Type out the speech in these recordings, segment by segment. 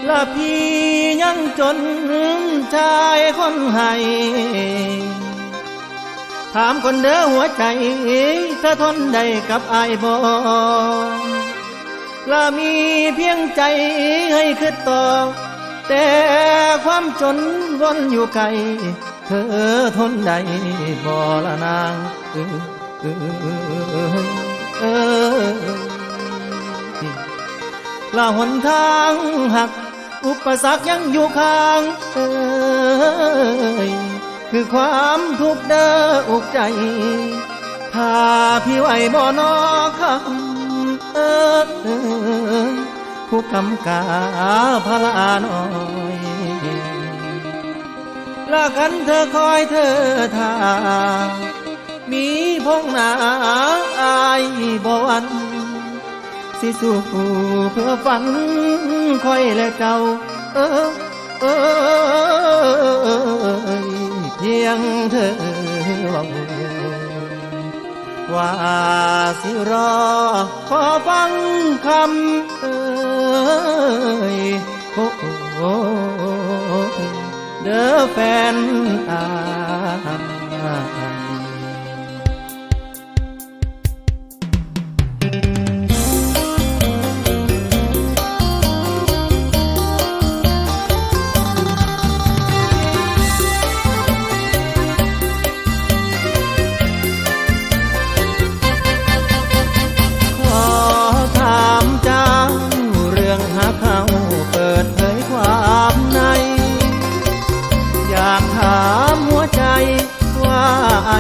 ละพี่ยังจนชายคนให้ถามคนเด้อหัวใจเธอทนได้กับอายบ่ละมีเพียงใจให้คิดต่อแต่ความจนวนอยู่ไกลเธอทนได้บ่ละนางละหนทางหักอุปสรรคยังอยู่ข้างคือความทุกข์เด้ออุกใจถ้าพี่ไหวบ่นอคำผู้กำกาพลาน้อยละกันเธอคอยเธอทามีพงหนาอายบ่วันสิสู้เพื่อฝันคอยและเจ้าเพียงเธอว่าสิรอขอฟังคำเด้อแฟนอา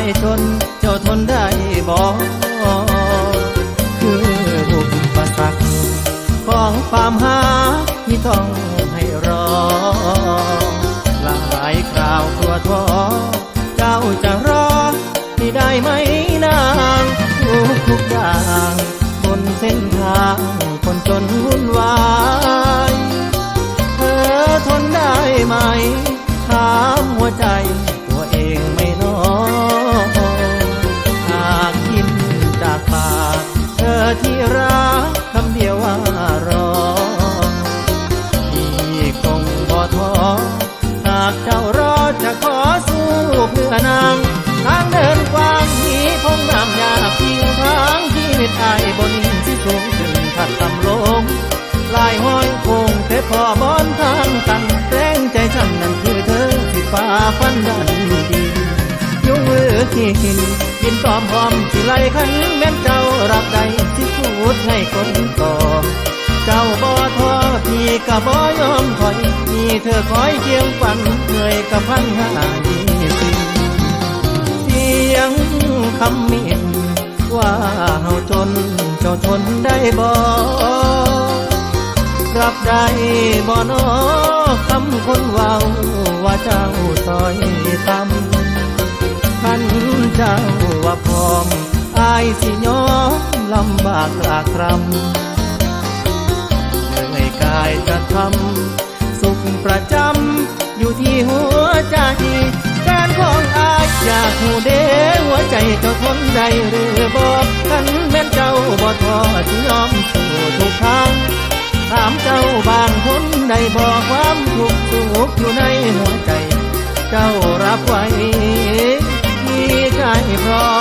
ยจนเจ้าทนได้บ่คืออุปสรรคของความหาที่ต้องให้รอหลายคราวตัวท้อเจ้าจะรอที่ได้ไหมนางทุกอย่างบนเส้นทางคนจนวุ่นวายเธอทนได้ไหมถามหัวใจตัวเองไม่น้อยหากยิ้มจากปากเธอที่รักคำเดียวว่ารอพี่คงบ่ท้อหากเจ้ารอจะขอสู้เพื่อนางทางเดินกว้างที่พงน้ำยากยิ่งทางชีวิตอายบนที่สูงขึ้นถัดต่ำลงลายห้อยคงแต่พอบอนทางตันแรงใจฉันนั้นคือเธอที่ฝ่าฟันดันดียุ่งมือกินตอมหอมที่ไหลขันแม่นเจ้ารับใดที่พูดให้คนต่อเจ้าบ่ท้อพี่ก็บ่ยอมถอยมีเธอคอยเคียงฝันเหนื่อยกับพันหาเสียงคำเมียนว่าเฮาจนเจ้าทนได้บ่รับได้บ่นอคำคนเว้าว่าเจ้าต้อยต่ำขันเจ้าว่าพร้อมอายสิยอมลำบากลากรำเหนื่อยกายจะทำสุขประจำอยู่ที่หัวใจการของอายอยากหูเด้หัวใจเจ้าทนได้หรือบอกกันแม่นเจ้าบ่ท้อสิยอมสู้ทุกทางถามเจ้าบางคนได้บอกความทุกข์สุขอยู่ในหัวใจเจ้ารับไว้ที่ใจพร้อม